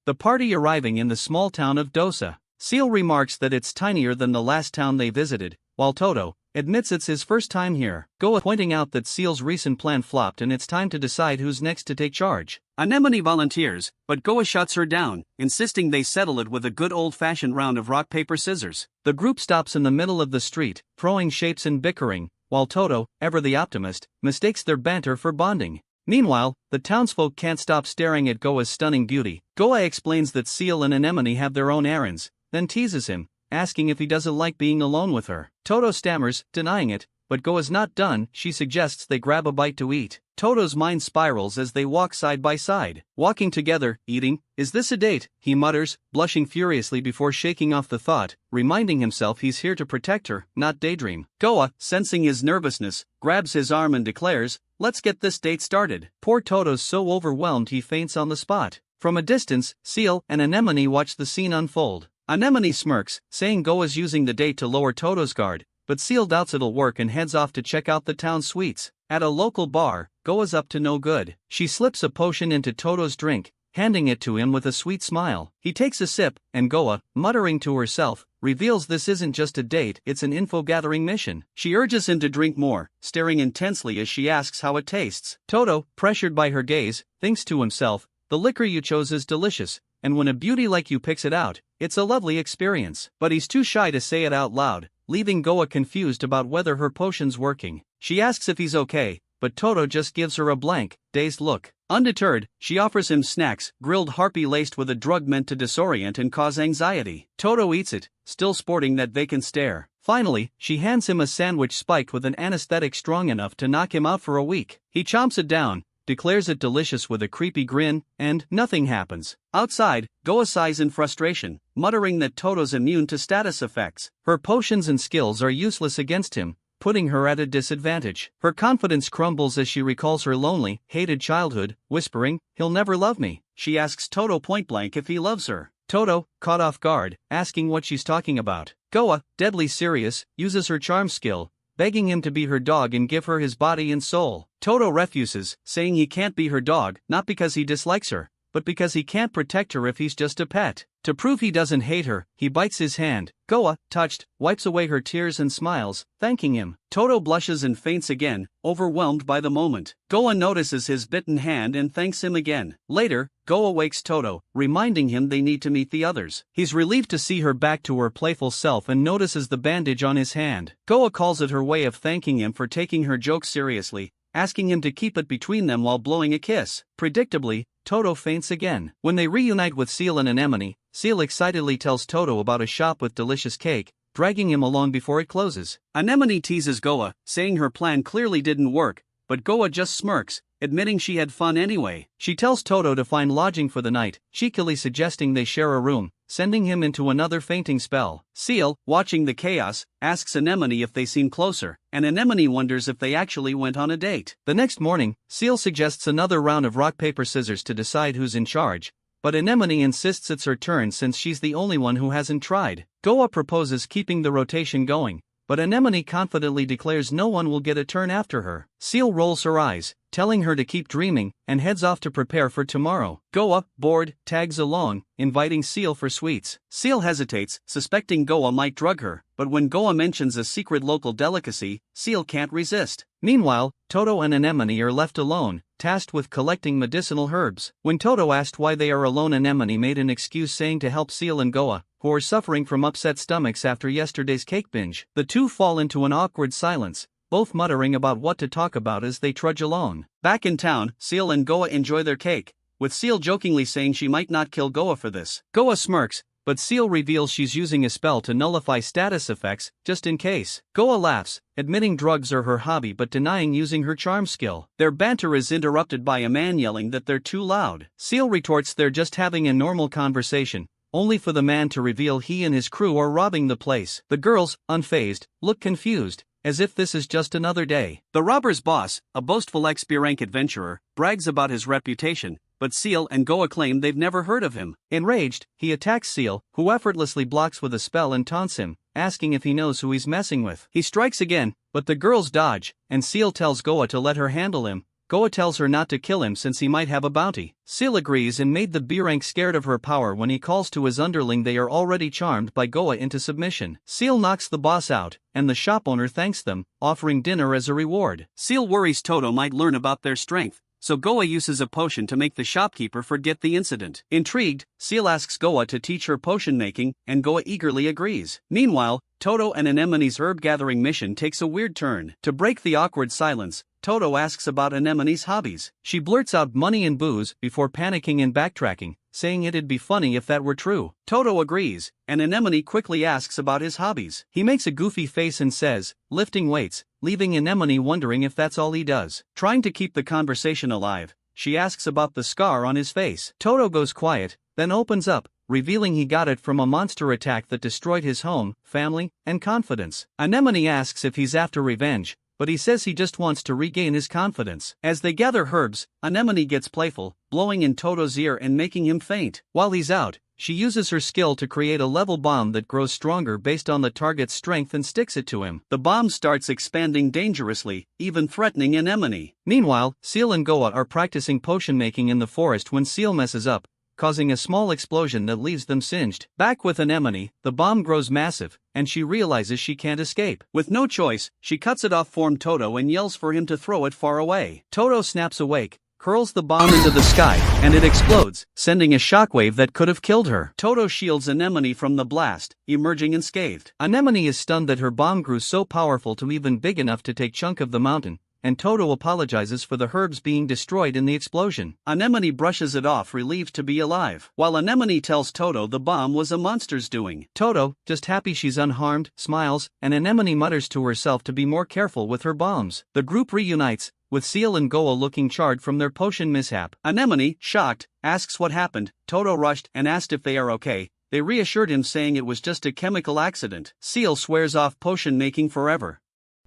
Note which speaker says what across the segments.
Speaker 1: the party arriving in the small town of Dosa. Seal remarks that it's tinier than the last town they visited, while Toto admits it's his first time here. Goa pointing out that Seal's recent plan flopped and it's time to decide who's next to take charge. Anemone volunteers, but Goa shuts her down, insisting they settle it with a good old-fashioned round of rock paper scissors. The group stops in the middle of the street, throwing shapes and bickering, while Toto, ever the optimist, mistakes their banter for bonding. Meanwhile, the townsfolk can't stop staring at Goa's stunning beauty. Goa explains that Seal and Anemone have their own errands, then teases him, asking if he doesn't like being alone with her. Toto stammers, denying it, but Goa's not done. She suggests they grab a bite to eat. Toto's mind spirals as they walk side by side. Walking together, eating. Is this a date? He mutters, blushing furiously before shaking off the thought, reminding himself he's here to protect her, not daydream. Goa, sensing his nervousness, grabs his arm and declares, "Let's get this date started." Poor Toto's so overwhelmed he faints on the spot. From a distance, Seal and Anemone watch the scene unfold. Anemone smirks, saying Goa's using the date to lower Toto's guard, but Seal doubts it'll work and heads off to check out the town sweets. At a local bar, Goa's up to no good. She slips a potion into Toto's drink, handing it to him with a sweet smile. He takes a sip, and Goa, muttering to herself, reveals this isn't just a date, it's an info-gathering mission. She urges him to drink more, staring intensely as she asks how it tastes. Toto, pressured by her gaze, thinks to himself, "The liquor you chose is delicious, and when a beauty like you picks it out, it's a lovely experience." But he's too shy to say it out loud, leaving Goa confused about whether her potion's working. She asks if he's okay, but Toto just gives her a blank, dazed look. Undeterred, she offers him snacks, grilled harpy laced with a drug meant to disorient and cause anxiety. Toto eats it, still sporting that vacant stare. Finally, she hands him a sandwich spiked with an anesthetic strong enough to knock him out for a week. He chomps it down, declares it delicious with a creepy grin, and nothing happens. Outside, Goa sighs in frustration, muttering that Toto's immune to status effects. Her potions and skills are useless against him, putting her at a disadvantage. Her confidence crumbles as she recalls her lonely, hated childhood, whispering, "He'll never love me." She asks Toto point-blank if he loves her. Toto, caught off guard, asking what she's talking about. Goa, deadly serious, uses her charm skill, begging him to be her dog and give her his body and soul. Toto refuses, saying he can't be her dog, not because he dislikes her, but because he can't protect her if he's just a pet. To prove he doesn't hate her, he bites his hand. Goa, touched, wipes away her tears and smiles, thanking him. Toto blushes and faints again, overwhelmed by the moment. Goa notices his bitten hand and thanks him again. Later, Goa wakes Toto, reminding him they need to meet the others. He's relieved to see her back to her playful self and notices the bandage on his hand. Goa calls it her way of thanking him for taking her jokes seriously, asking him to keep it between them while blowing a kiss. Predictably, Toto faints again. When they reunite with Seal and Anemone, Seal excitedly tells Toto about a shop with delicious cake, dragging him along before it closes. Anemone teases Goa, saying her plan clearly didn't work, but Goa just smirks, admitting she had fun anyway. She tells Toto to find lodging for the night, cheekily suggesting they share a room, sending him into another fainting spell. Seal, watching the chaos, asks Anemone if they seem closer, and Anemone wonders if they actually went on a date. The next morning, Seal suggests another round of rock paper scissors to decide who's in charge, but Anemone insists it's her turn since she's the only one who hasn't tried. Goa proposes keeping the rotation going, but Anemone confidently declares no one will get a turn after her. Seal rolls her eyes, telling her to keep dreaming, and heads off to prepare for tomorrow. Goa, bored, tags along, inviting Seal for sweets. Seal hesitates, suspecting Goa might drug her, but when Goa mentions a secret local delicacy, Seal can't resist. Meanwhile, Toto and Anemone are left alone, tasked with collecting medicinal herbs. When Toto asked why they are alone, Anemone made an excuse saying to help Seal and Goa, who are suffering from upset stomachs after yesterday's cake binge. The two fall into an awkward silence, both muttering about what to talk about as they trudge along. Back in town, Seal and Goa enjoy their cake, with Seal jokingly saying she might not kill Goa for this. Goa smirks, but Seal reveals she's using a spell to nullify status effects, just in case. Goa laughs, admitting drugs are her hobby but denying using her charm skill. Their banter is interrupted by a man yelling that they're too loud. Seal retorts they're just having a normal conversation, only for the man to reveal he and his crew are robbing the place. The girls, unfazed, look confused, as if this is just another day. The robber's boss, a boastful ex-B-rank adventurer, brags about his reputation, but Seal and Goa claim they've never heard of him. Enraged, he attacks Seal, who effortlessly blocks with a spell and taunts him, asking if he knows who he's messing with. He strikes again, but the girls dodge, and Seal tells Goa to let her handle him, Goa tells her not to kill him since he might have a bounty. Seal agrees and made the B-rank scared of her power when he calls to his underling. They are already charmed by Goa into submission. Seal knocks the boss out, and the shop owner thanks them, offering dinner as a reward. Seal worries Toto might learn about their strength, so Goa uses a potion to make the shopkeeper forget the incident. Intrigued, Seal asks Goa to teach her potion making, and Goa eagerly agrees. Meanwhile, Toto and Anemone's herb-gathering mission takes a weird turn. To break the awkward silence, Toto asks about Anemone's hobbies. She blurts out money and booze before panicking and backtracking, saying it'd be funny if that were true. Toto agrees, and Anemone quickly asks about his hobbies. He makes a goofy face and says, lifting weights, leaving Anemone wondering if that's all he does. Trying to keep the conversation alive, she asks about the scar on his face. Toto goes quiet, then opens up, revealing he got it from a monster attack that destroyed his home, family, and confidence. Anemone asks if he's after revenge, but he says he just wants to regain his confidence. As they gather herbs, Anemone gets playful, blowing in Toto's ear and making him faint. While he's out, she uses her skill to create a level bomb that grows stronger based on the target's strength and sticks it to him. The bomb starts expanding dangerously, even threatening Anemone. Meanwhile, Seal and Goa are practicing potion making in the forest when Seal messes up, causing a small explosion that leaves them singed. Back with Anemone, the bomb grows massive, and she realizes she can't escape. With no choice, she cuts it off from Toto and yells for him to throw it far away. Toto snaps awake, curls the bomb into the sky, and it explodes, sending a shockwave that could have killed her. Toto shields Anemone from the blast, emerging unscathed. Anemone is stunned that her bomb grew so powerful to even big enough to take chunk of the mountain, and Toto apologizes for the herbs being destroyed in the explosion. Anemone brushes it off, relieved to be alive, while Anemone tells Toto the bomb was a monster's doing. Toto, just happy she's unharmed, smiles, and Anemone mutters to herself to be more careful with her bombs. The group reunites, with Seal and Goa looking charred from their potion mishap. Anemone, shocked, asks what happened. Toto rushed and asked if they are okay. They reassured him, saying it was just a chemical accident. Seal swears off potion making forever.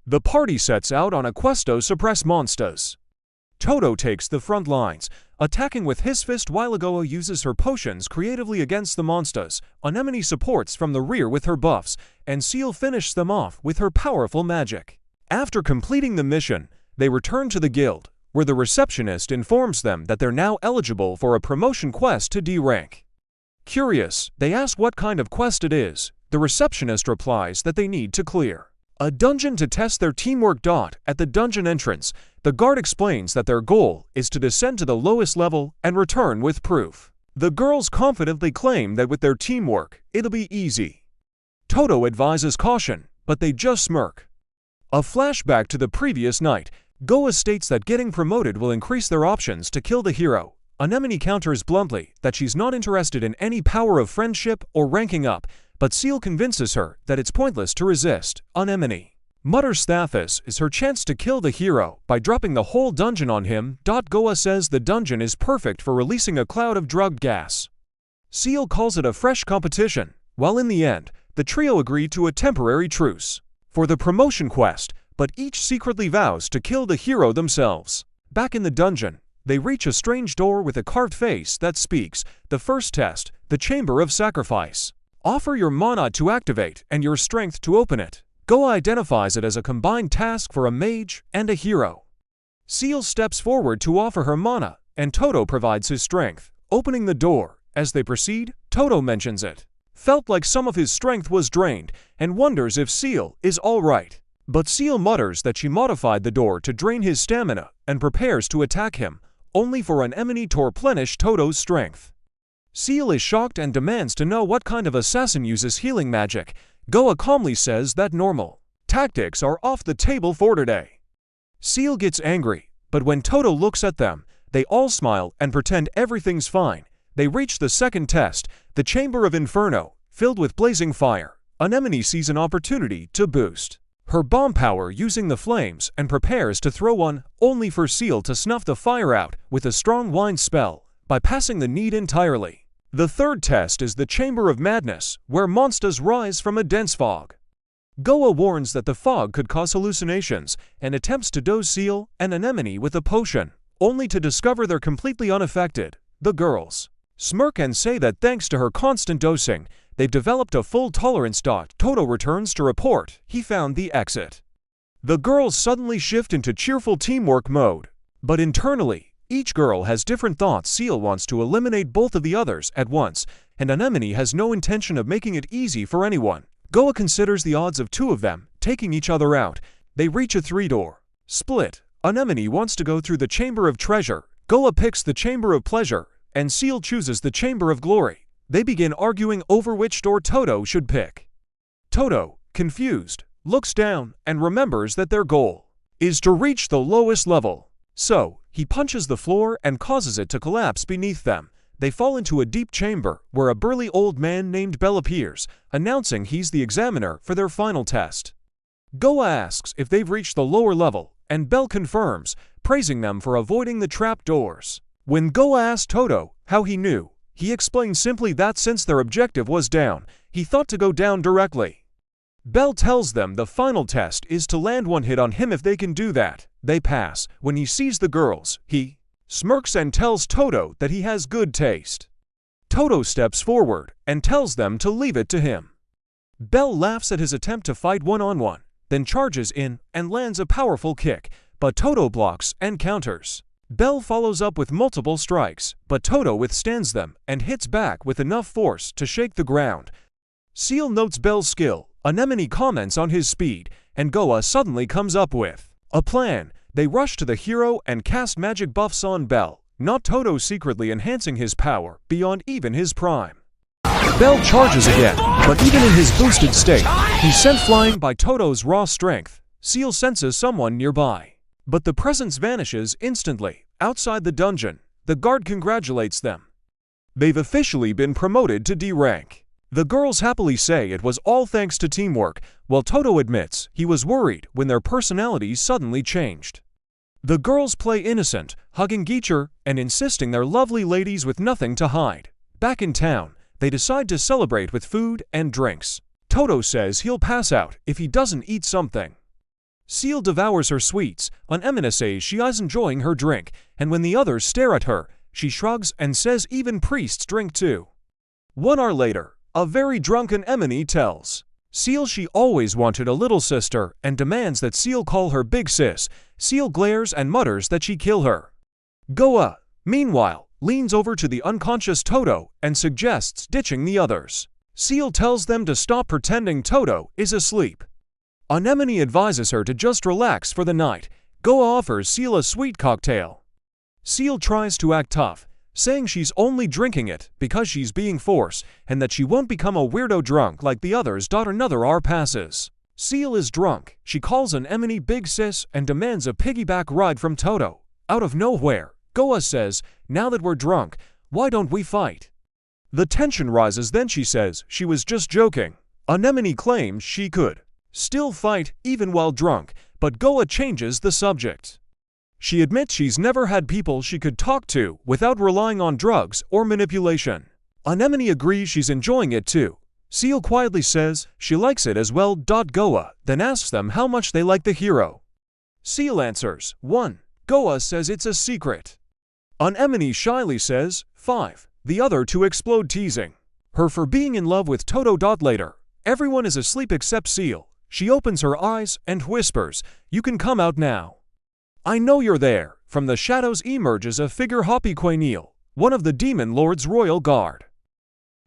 Speaker 2: The party sets out on a quest to suppress monsters. Toto takes the front lines, attacking with his fist while Goa uses her potions creatively against the monsters. Anemone supports from the rear with her buffs, and Seal finishes them off with her powerful magic. After completing the mission, they return to the guild, where the receptionist informs them that they're now eligible for a promotion quest to D rank. Curious, they ask what kind of quest it is. The receptionist replies that they need to clear a dungeon to test their teamwork. At the dungeon entrance, the guard explains that their goal is to descend to the lowest level and return with proof. The girls confidently claim that with their teamwork, it'll be easy. Toto advises caution, but they just smirk. A flashback to the previous night, Goa states that getting promoted will increase their options to kill the hero. Anemone counters bluntly that she's not interested in any power of friendship or ranking up, but Seal convinces her that it's pointless to resist. Anemone mutters Stathis is her chance to kill the hero by dropping the whole dungeon on him. Goa says the dungeon is perfect for releasing a cloud of drugged gas. Seal calls it a fresh competition, while in the end, the trio agree to a temporary truce for the promotion quest, but each secretly vows to kill the hero themselves. Back in the dungeon, they reach a strange door with a carved face that speaks. The first test, the Chamber of Sacrifice. Offer your mana to activate and your strength to open it. Goa identifies it as a combined task for a mage and a hero. Seal steps forward to offer her mana, and Toto provides his strength, opening the door. As they proceed, Toto mentions it felt like some of his strength was drained and wonders if Seal is alright. But Seal mutters that she modified the door to drain his stamina and prepares to attack him, only for Anemone to replenish Toto's strength. Seal is shocked and demands to know what kind of assassin uses healing magic. Goa calmly says that normal tactics are off the table for today. Seal gets angry, but when Toto looks at them, they all smile and pretend everything's fine. They reach the second test, the Chamber of Inferno, filled with blazing fire. Anemone sees an opportunity to boost her bomb power using the flames and prepares to throw one, only for Seal to snuff the fire out with a strong wind spell, bypassing the need entirely. The third test is the Chamber of Madness, where monsters rise from a dense fog. Goa warns that the fog could cause hallucinations and attempts to dose Seal and Anemone with a potion, only to discover they're completely unaffected. The girls smirk and say that thanks to her constant dosing, they've developed a full tolerance. Toto returns to report he found the exit. The girls suddenly shift into cheerful teamwork mode. But internally, each girl has different thoughts. Seal wants to eliminate both of the others at once, and Anemone has no intention of making it easy for anyone. Goa considers the odds of two of them taking each other out. They reach a three-door split. Anemone wants to go through the Chamber of Treasure. Goa picks the Chamber of Pleasure, and Seal chooses the Chamber of Glory. They begin arguing over which door Toto should pick. Toto, confused, looks down and remembers that their goal is to reach the lowest level. So, he punches the floor and causes it to collapse beneath them. They fall into a deep chamber where a burly old man named Bell appears, announcing he's the examiner for their final test. Goa asks if they've reached the lower level, and Bell confirms, praising them for avoiding the trap doors. When Goa asks Toto how he knew, he explains simply that since their objective was down, he thought to go down directly. Bell tells them the final test is to land one hit on him. If they can do that, they pass. When he sees the girls, he smirks and tells Toto that he has good taste. Toto steps forward and tells them to leave it to him. Bell laughs at his attempt to fight one-on-one, then charges in and lands a powerful kick, but Toto blocks and counters. Bell follows up with multiple strikes, but Toto withstands them and hits back with enough force to shake the ground. Seal notes Bell's skill, Anemone comments on his speed, and Goa suddenly comes up with a plan. They rush to the hero and cast magic buffs on Bell, not Toto, secretly enhancing his power beyond even his prime. Bell charges again, but even in his boosted state, he's sent flying by Toto's raw strength. Seal senses someone nearby, but the presence vanishes instantly. Outside the dungeon, the guard congratulates them. They've officially been promoted to D rank. The girls happily say it was all thanks to teamwork, while Toto admits he was worried when their personalities suddenly changed. The girls play innocent, hugging Geacher and insisting they're lovely ladies with nothing to hide. Back in town, they decide to celebrate with food and drinks. Toto says he'll pass out if he doesn't eat something. Seal devours her sweets. Anemone says she is enjoying her drink, and when the others stare at her, she shrugs and says even priests drink too. 1 hour later, a very drunken Anemone tells Seal she always wanted a little sister and demands that Seal call her Big Sis. Seal glares and mutters that she kill her. Goa, meanwhile, leans over to the unconscious Toto and suggests ditching the others. Seal tells them to stop pretending Toto is asleep. Anemone advises her to just relax for the night. Goa offers Seal a sweet cocktail. Seal tries to act tough, saying she's only drinking it because she's being forced and that she won't become a weirdo drunk like the others. Another hour passes. Seal is drunk. She calls Anemone Big Sis and demands a piggyback ride from Toto. Out of nowhere, Goa says, "Now that we're drunk, why don't we fight?" The tension rises. Then she says she was just joking. Anemone claims she could still fight even while drunk, but Goa changes the subject. She admits she's never had people she could talk to without relying on drugs or manipulation. Anemone agrees she's enjoying it too. Seal quietly says she likes it as well. Goa then asks them how much they like the hero. Seal answers 1. Goa says it's a secret. Anemone shyly says 5. The other two explode, teasing her for being in love with Toto. Later, everyone is asleep except Seal. She opens her eyes and whispers, "You can come out now. I know you're there." From the shadows emerges a figure, Hoppy Quaneal, one of the Demon Lord's royal guard.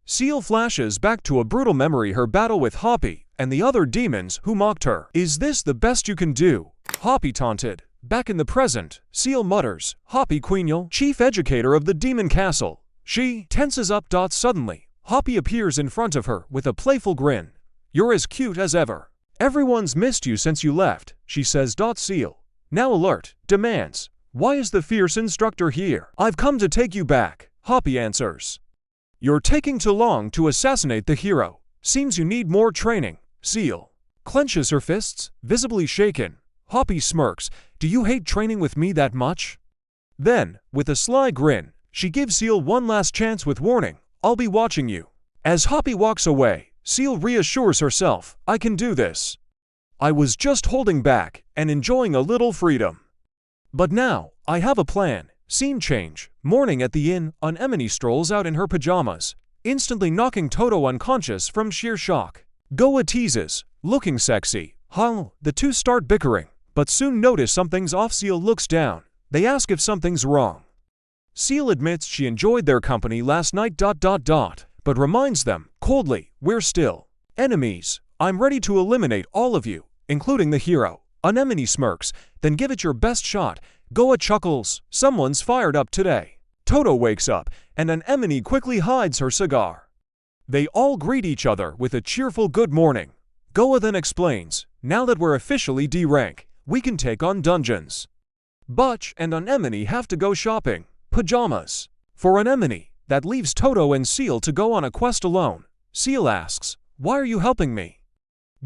Speaker 2: Seal flashes back to a brutal memory, her battle with Hoppy and the other demons who mocked her. "Is this the best you can do?" Hoppy taunted. Back in the present, Seal mutters, "Hoppy Quaneal, chief educator of the demon castle." She tenses up. Suddenly, Hoppy appears in front of her with a playful grin. "You're as cute as ever. Everyone's missed you since you left," she says. Seal, now alert, demands, "Why is the fierce instructor here?" "I've come to take you back," Hoppy answers. "You're taking too long to assassinate the hero. Seems you need more training." Seal clenches her fists, visibly shaken. Hoppy smirks. "Do you hate training with me that much?" Then, with a sly grin, she gives Seal one last chance with warning, "I'll be watching you." As Hoppy walks away, Seal reassures herself, "I can do this. I was just holding back and enjoying a little freedom. But now, I have a plan." Scene change. Morning at the inn, Anemone strolls out in her pajamas, instantly knocking Toto unconscious from sheer shock. Goa teases, "Looking sexy, huh?" The two start bickering, but soon notice something's off. Seal looks down. They ask if something's wrong. Seal admits she enjoyed their company last night, but reminds them, coldly, we're still enemies. I'm ready to eliminate all of you, including the hero. Anemone smirks, then give it your best shot. Goa chuckles, someone's fired up today. Toto wakes up, and Anemone quickly hides her cigar. They all greet each other with a cheerful good morning. Goa then explains, now that we're officially D-rank, we can take on dungeons. Butch and Anemone have to go shopping. Pajamas. For Anemone, that leaves Toto and Seal to go on a quest alone. Seal asks, why are you helping me?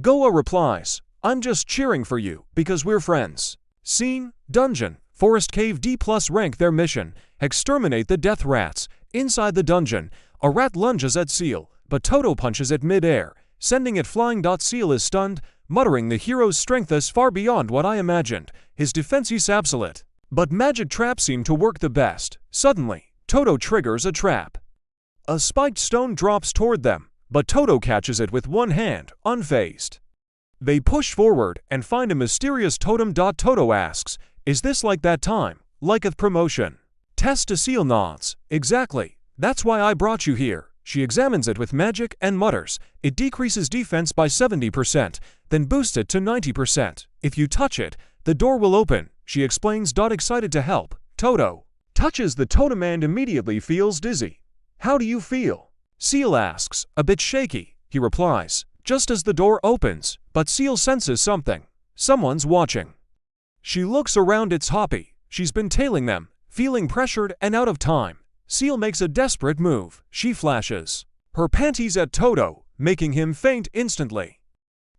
Speaker 2: Goa replies, I'm just cheering for you because we're friends. Scene, dungeon, Forest Cave D+ rank their mission, exterminate the death rats. Inside the dungeon, a rat lunges at Seal, but Toto punches it mid-air, sending it flying. Seal is stunned, muttering the hero's strength is far beyond what I imagined. His defense is absolute. But magic traps seem to work the best. Suddenly, Toto triggers a trap. A spiked stone drops toward them, but Toto catches it with one hand, unfazed. They push forward and find a mysterious totem. Toto asks, is this like that time? Liketh promotion. Test to Seal nods. Exactly. That's why I brought you here. She examines it with magic and mutters, it decreases defense by 70%, then boosts it to 90%. If you touch it, the door will open. She explains. Excited to help, Toto touches the totem and immediately feels dizzy. How do you feel? Seal asks, a bit shaky. He replies, just as the door opens, but Seal senses something. Someone's watching. She looks around. It's Hoppy. She's been tailing them, feeling pressured and out of time. Seal makes a desperate move. She flashes her panties at Toto, making him faint instantly.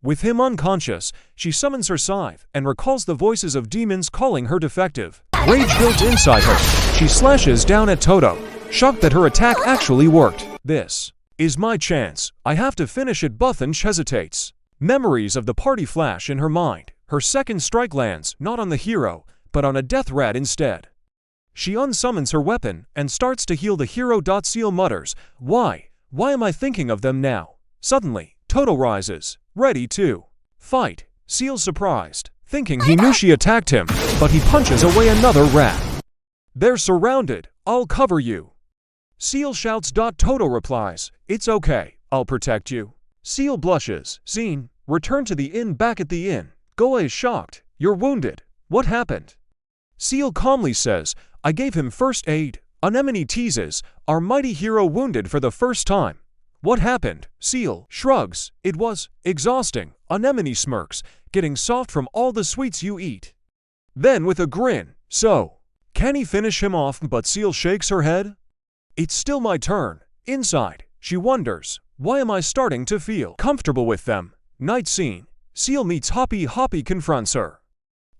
Speaker 2: With him unconscious, she summons her scythe and recalls the voices of demons calling her defective. Rage built inside her. She slashes down at Toto, shocked that her attack actually worked. This is my chance. I have to finish it. Buthanch hesitates. Memories of the party flash in her mind. Her second strike lands not on the hero, but on a death rat instead. She unsummons her weapon and starts to heal the hero. Seal mutters, why am I thinking of them now? Suddenly, Toto rises, ready to fight. Seal's surprised, thinking he knew she attacked him, but he punches away another rat. They're surrounded. I'll cover you. Seal shouts. Toto replies, it's okay, I'll protect you. Seal blushes. Scene, return to the inn. Back at the inn, Goa is shocked. You're wounded. What happened? Seal calmly says, I gave him first aid. Anemone teases, our mighty hero wounded for the first time. What happened? Seal shrugs. It was exhausting. Anemone smirks, getting soft from all the sweets you eat. Then with a grin, so, can he finish him off? But Seal shakes her head. It's still my turn. Inside, she wonders, why am I starting to feel comfortable with them? Night scene. Seal meets Hoppy. Hoppy confronts her.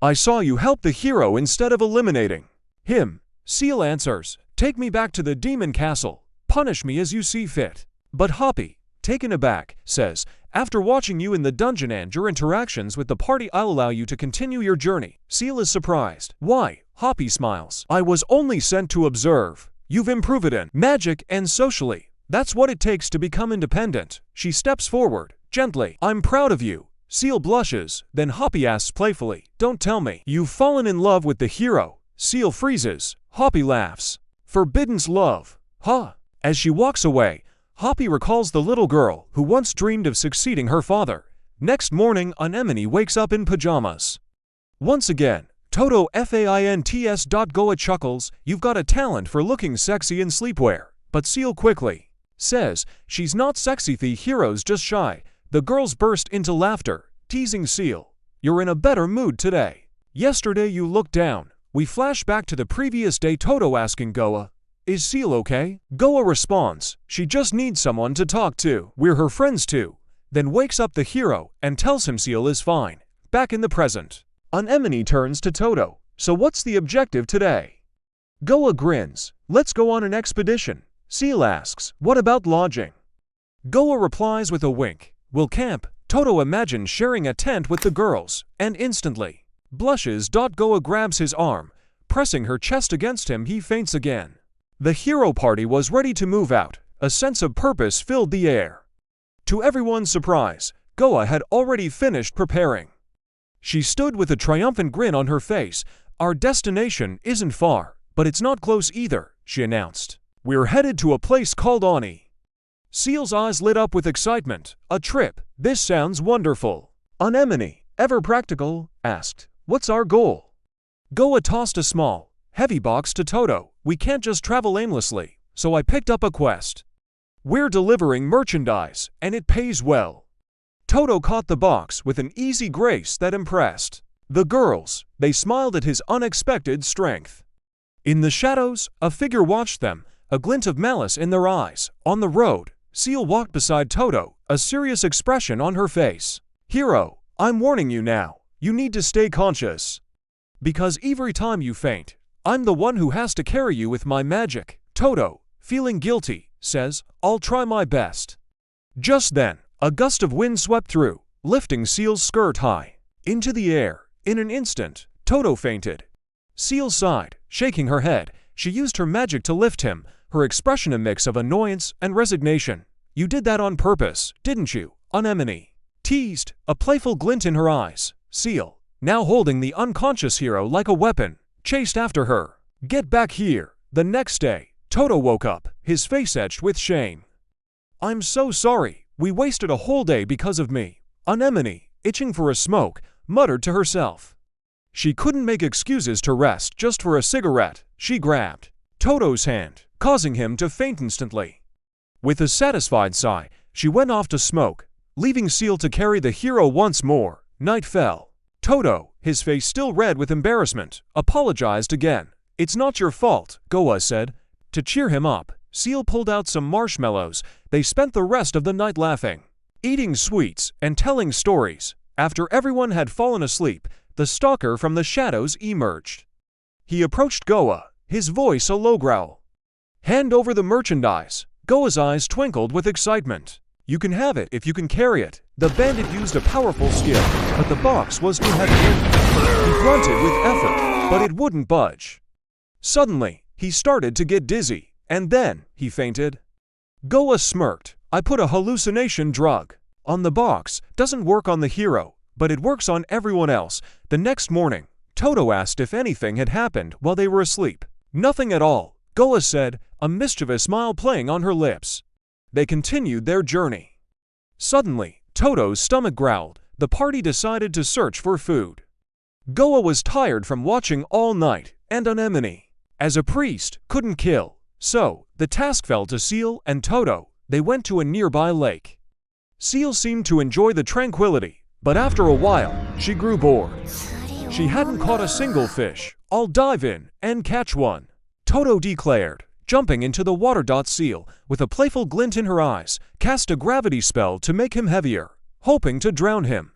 Speaker 2: I saw you help the hero instead of eliminating him. Seal answers, take me back to the demon castle. Punish me as you see fit. But Hoppy, taken aback, says, after watching you in the dungeon and your interactions with the party, I'll allow you to continue your journey. Seal is surprised. Why? Hoppy smiles. I was only sent to observe. You've improved in magic and socially. That's what it takes to become independent. She steps forward, gently. I'm proud of you. Seal blushes, then Hoppy asks playfully, don't tell me you've fallen in love with the hero. Seal freezes. Hoppy laughs. Forbidden's love. Huh. As she walks away, Hoppy recalls the little girl who once dreamed of succeeding her father. Next morning, Anemone wakes up in pajamas. Once again, Toto faints. Goa chuckles, you've got a talent for looking sexy in sleepwear. But Seal quickly says, she's not sexy, the hero's just shy. The girls burst into laughter, teasing Seal. You're in a better mood today. Yesterday you looked down. We flash back to the previous day. Toto asking Goa, is Seal okay? Goa responds, she just needs someone to talk to. We're her friends too. Then wakes up the hero and tells him Seal is fine. Back in the present, Anemone turns to Toto. So what's the objective today? Goa grins. Let's go on an expedition. Seal asks, what about lodging? Goa replies with a wink. We'll camp. Toto imagines sharing a tent with the girls, and instantly blushes. Goa grabs his arm, pressing her chest against him. He faints again. The hero party was ready to move out. A sense of purpose filled the air. To everyone's surprise, Goa had already finished preparing. She stood with a triumphant grin on her face, Our destination isn't far, but it's not close either, she announced. We're headed to a place called Ani. Seal's eyes lit up with excitement. A trip. This sounds wonderful. Anemone, ever practical, asked, what's our goal? Goa tossed a small, heavy box to Toto. We can't just travel aimlessly, so I picked up a quest. We're delivering merchandise, and it pays well. Toto caught the box with an easy grace that impressed. The girls, they smiled at his unexpected strength. In the shadows, a figure watched them, a glint of malice in their eyes. On the road, Seal walked beside Toto, a serious expression on her face. Hero, I'm warning you now. You need to stay conscious. Because every time you faint, I'm the one who has to carry you with my magic. Toto, feeling guilty, says, I'll try my best. Just then, a gust of wind swept through, lifting Seal's skirt high into the air. In an instant, Toto fainted. Seal sighed, shaking her head. She used her magic to lift him, her expression a mix of annoyance and resignation. You did that on purpose, didn't you, Anemone? Teased, a playful glint in her eyes. Seal, now holding the unconscious hero like a weapon, chased after her. Get back here. The next day, Toto woke up, his face etched with shame. I'm so sorry. We wasted a whole day because of me. Anemone, itching for a smoke, muttered to herself. She couldn't make excuses to rest just for a cigarette. She grabbed Toto's hand, causing him to faint instantly. With a satisfied sigh, she went off to smoke, leaving Seal to carry the hero once more. Night fell. Toto, his face still red with embarrassment, apologized again. It's not your fault, Goa said. To cheer him up, Seal pulled out some marshmallows. They spent the rest of the night laughing, eating sweets, and telling stories. After everyone had fallen asleep, the stalker from the shadows emerged. He approached Goa, his voice a low growl. Hand over the merchandise. Goa's eyes twinkled with excitement. You can have it if you can carry it. The bandit used a powerful skill, but the box was too heavy. He grunted with effort, but it wouldn't budge. Suddenly, he started to get dizzy, and then he fainted. Goa smirked. I put a hallucination drug on the box. Doesn't work on the hero, but it works on everyone else. The next morning, Toto asked if anything had happened while they were asleep. Nothing at all, Goa said, a mischievous smile playing on her lips. They continued their journey. Suddenly, Toto's stomach growled. The party decided to search for food. Goa was tired from watching all night, and Anemone, as a priest, couldn't kill. So, the task fell to Seal and Toto. They went to a nearby lake. Seal seemed to enjoy the tranquility, but after a while, she grew bored. She hadn't caught a single fish. I'll dive in and catch one, Toto declared, jumping into the water. Seal, with a playful glint in her eyes, cast a gravity spell to make him heavier, hoping to drown him.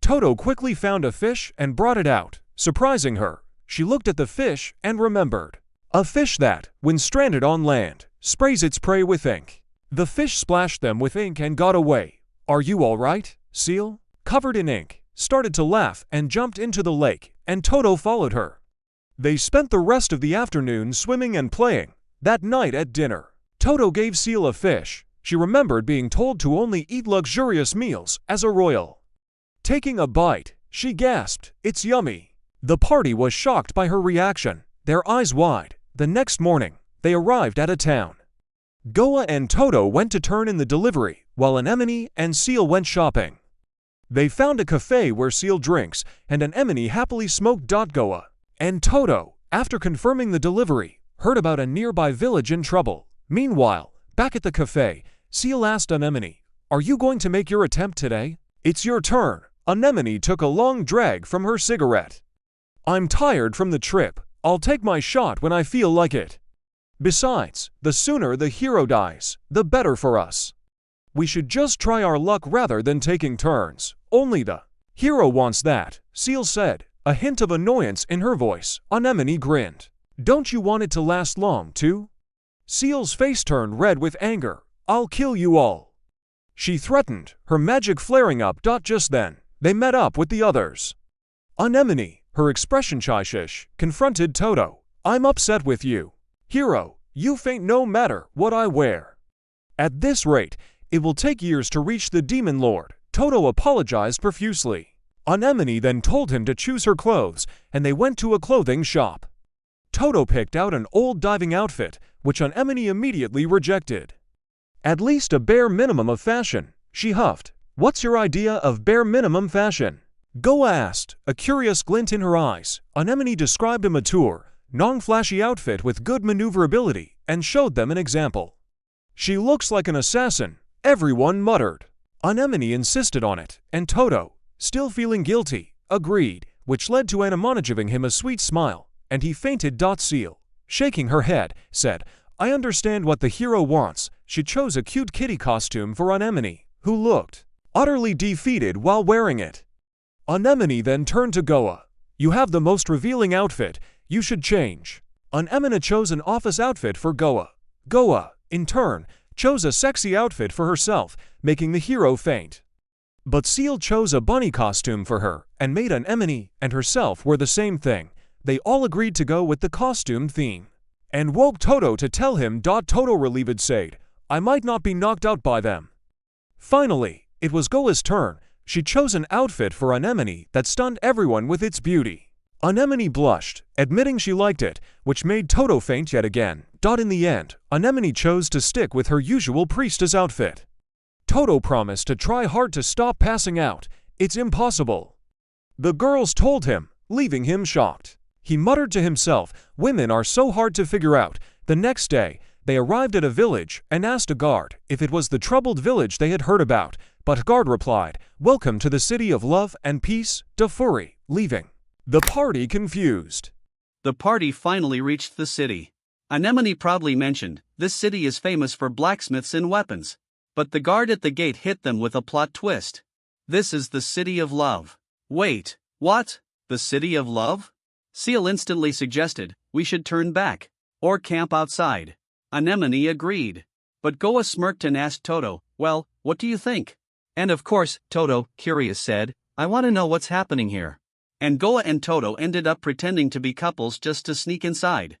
Speaker 2: Toto quickly found a fish and brought it out, surprising her. She looked at the fish and remembered. A fish that, when stranded on land, sprays its prey with ink. The fish splashed them with ink and got away. Are you all right, Seal? Covered in ink, started to laugh and jumped into the lake, and Toto followed her. They spent the rest of the afternoon swimming and playing. That night at dinner, Toto gave Seal a fish. She remembered being told to only eat luxurious meals as a royal. Taking a bite, she gasped, "It's yummy." The party was shocked by her reaction, their eyes wide. The next morning, they arrived at a town. Goa and Toto went to turn in the delivery, while Anemone and Seal went shopping. They found a cafe where Seal drinks, and Anemone happily smoked. Goa and Toto, after confirming the delivery, heard about a nearby village in trouble. Meanwhile, back at the cafe, Seal asked Anemone, "Are you going to make your attempt today?" "It's your turn." Anemone took a long drag from her cigarette. "I'm tired from the trip. I'll take my shot when I feel like it. Besides, the sooner the hero dies, the better for us. We should just try our luck rather than taking turns. Only the hero wants that," Seal said, a hint of annoyance in her voice. Anemone grinned. "Don't you want it to last long, too?" Seal's face turned red with anger. "I'll kill you all," she threatened, her magic flaring up. Just then, they met up with the others. Anemone, her expression childish, confronted Toto. "I'm upset with you. Hero, you faint no matter what I wear. At this rate, it will take years to reach the Demon Lord." Toto apologized profusely. Anemone then told him to choose her clothes, and they went to a clothing shop. Toto picked out an old diving outfit, which Anemone immediately rejected. At least a bare minimum of fashion, she huffed. What's your idea of bare minimum fashion? Goa asked, a curious glint in her eyes. Anemone described a mature, non-flashy outfit with good maneuverability and showed them an example. She looks like an assassin, everyone muttered. Anemone insisted on it, and Toto, still feeling guilty, agreed, which led to Anemone giving him a sweet smile, and he fainted. Seal, shaking her head, said, I understand what the hero wants. She chose a cute kitty costume for Anemone, who looked utterly defeated while wearing it. Anemone then turned to Goa. You have the most revealing outfit, you should change. Anemone chose an office outfit for Goa. Goa, in turn, chose a sexy outfit for herself, making the hero faint. But Seal chose a bunny costume for her, and made Anemone and herself wear the same thing. They all agreed to go with the costume theme, and woke Toto to tell him. Toto relieved said, I might not be knocked out by them. Finally, it was Goa's turn. She chose an outfit for Anemone that stunned everyone with its beauty. Anemone blushed, admitting she liked it, which made Toto faint yet again. In the end, Anemone chose to stick with her usual priestess outfit. Toto promised to try hard to stop passing out. It's impossible. The girls told him, leaving him shocked. He muttered to himself, women are so hard to figure out. The next day, they arrived at a village and asked a guard if it was the troubled village they had heard about, but guard replied, welcome to the city of love and peace, Dafuri, leaving the party confused.
Speaker 1: The party finally reached the city. Anemone proudly mentioned, this city is famous for blacksmiths and weapons. But the guard at the gate hit them with a plot twist. This is the city of love. Wait, what? The city of love? Seal instantly suggested, we should turn back, or camp outside. Anemone agreed. But Goa smirked and asked Toto, well, what do you think? And of course, Toto, curious, said, I want to know what's happening here. And Goa and Toto ended up pretending to be couples just to sneak inside.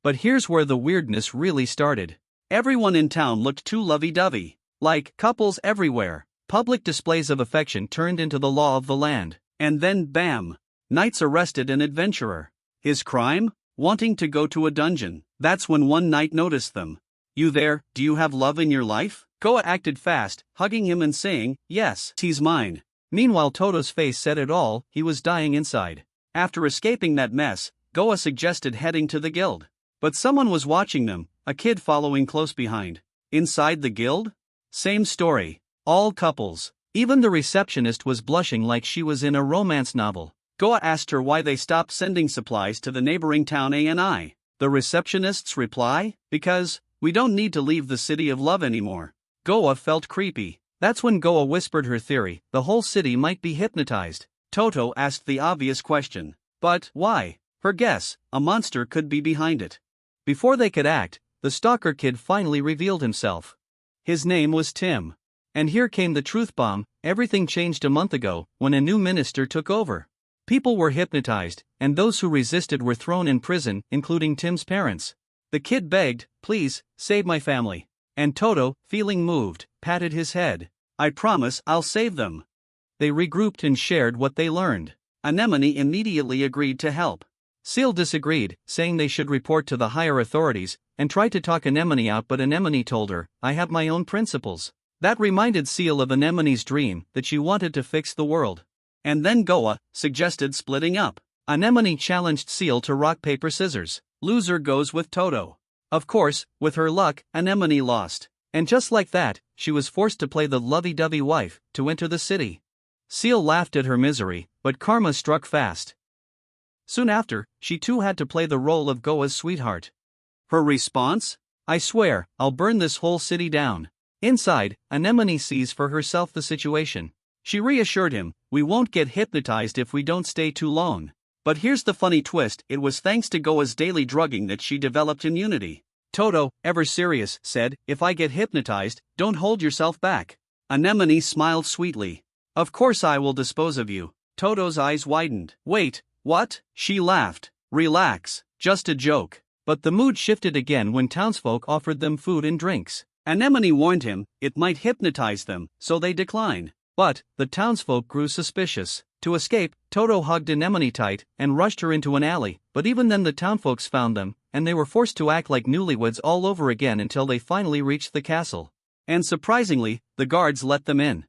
Speaker 1: But here's where the weirdness really started. Everyone in town looked too lovey-dovey, like couples everywhere. Public displays of affection turned into the law of the land. And then bam! Knights arrested an adventurer. His crime? Wanting to go to a dungeon. That's when one knight noticed them. You there, do you have love in your life? Goa acted fast, hugging him and saying, yes, he's mine. Meanwhile Toto's face said it all, he was dying inside. After escaping that mess, Goa suggested heading to the guild. But someone was watching them, a kid following close behind. Inside the guild? Same story. All couples. Even the receptionist was blushing like she was in a romance novel. Goa asked her why they stopped sending supplies to the neighboring town Ani. The receptionist's reply? Because we don't need to leave the city of love anymore. Goa felt creepy. That's when Goa whispered her theory, the whole city might be hypnotized. Toto asked the obvious question. But why? Her guess, a monster could be behind it. Before they could act, the stalker kid finally revealed himself. His name was Tim. And here came the truth bomb, everything changed a month ago, when a new minister took over. People were hypnotized, and those who resisted were thrown in prison, including Tim's parents. The kid begged, please, save my family. And Toto, feeling moved, patted his head. I promise I'll save them. They regrouped and shared what they learned. Anemone immediately agreed to help. Seal disagreed, saying they should report to the higher authorities, and tried to talk Anemone out, but Anemone told her, I have my own principles. That reminded Seal of Anemone's dream, that she wanted to fix the world. And then Goa suggested splitting up. Anemone challenged Seal to rock paper scissors. Loser goes with Toto. Of course, with her luck, Anemone lost. And just like that, she was forced to play the lovey-dovey wife, to enter the city. Seal laughed at her misery, but karma struck fast. Soon after, she too had to play the role of Goa's sweetheart. Her response? I swear, I'll burn this whole city down. Inside, Anemone sees for herself the situation. She reassured him, we won't get hypnotized if we don't stay too long. But here's the funny twist, it was thanks to Goa's daily drugging that she developed immunity. Toto, ever serious, said, if I get hypnotized, don't hold yourself back. Anemone smiled sweetly. Of course I will dispose of you. Toto's eyes widened. Wait, what? She laughed. Relax, just a joke. But the mood shifted again when townsfolk offered them food and drinks. Anemone warned him, it might hypnotize them, so they declined. But the townsfolk grew suspicious. To escape, Toto hugged Anemone tight and rushed her into an alley, but even then the townfolks found them, and they were forced to act like newlyweds all over again until they finally reached the castle. And surprisingly, the guards let them in.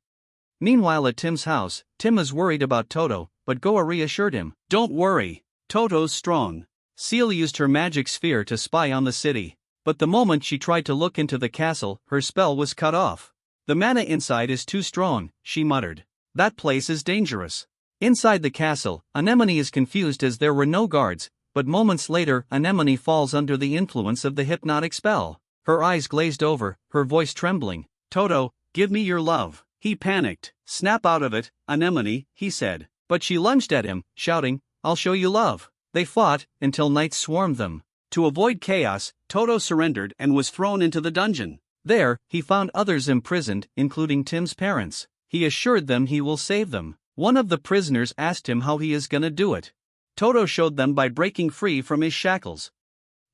Speaker 1: Meanwhile at Tim's house, Tim is worried about Toto, but Goa reassured him. Don't worry, Toto's strong. Seal used her magic sphere to spy on the city, but the moment she tried to look into the castle, her spell was cut off. The mana inside is too strong, she muttered. That place is dangerous. Inside the castle, Anemone is confused as there were no guards, but moments later Anemone falls under the influence of the hypnotic spell. Her eyes glazed over, her voice trembling. Toto, give me your love. He panicked. Snap out of it, Anemone, he said. But she lunged at him, shouting, I'll show you love. They fought, until night swarmed them. To avoid chaos, Toto surrendered and was thrown into the dungeon. There, he found others imprisoned, including Tim's parents. He assured them he will save them. One of the prisoners asked him how he is gonna do it. Toto showed them by breaking free from his shackles.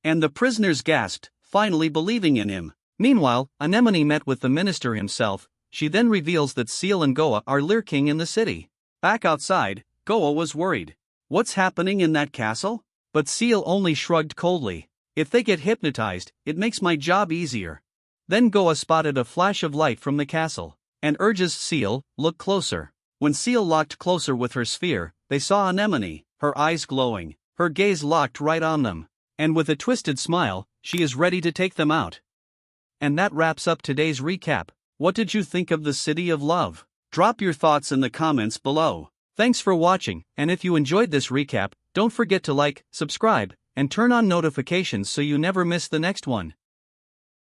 Speaker 1: And the prisoners gasped, finally believing in him. Meanwhile, Anemone met with the minister himself. She then reveals that Seal and Goa are lurking in the city. Back outside, Goa was worried. What's happening in that castle? But Seal only shrugged coldly. If they get hypnotized, it makes my job easier. Then Goa spotted a flash of light from the castle, and urges Seal, look closer. When Seal locked closer with her sphere, they saw Anemone, her eyes glowing, her gaze locked right on them. And with a twisted smile, she is ready to take them out. And that wraps up today's recap. What did you think of the City of Love? Drop your thoughts in the comments below. Thanks for watching, and if you enjoyed this recap, don't forget to like, subscribe, and turn on notifications so you never miss the next one.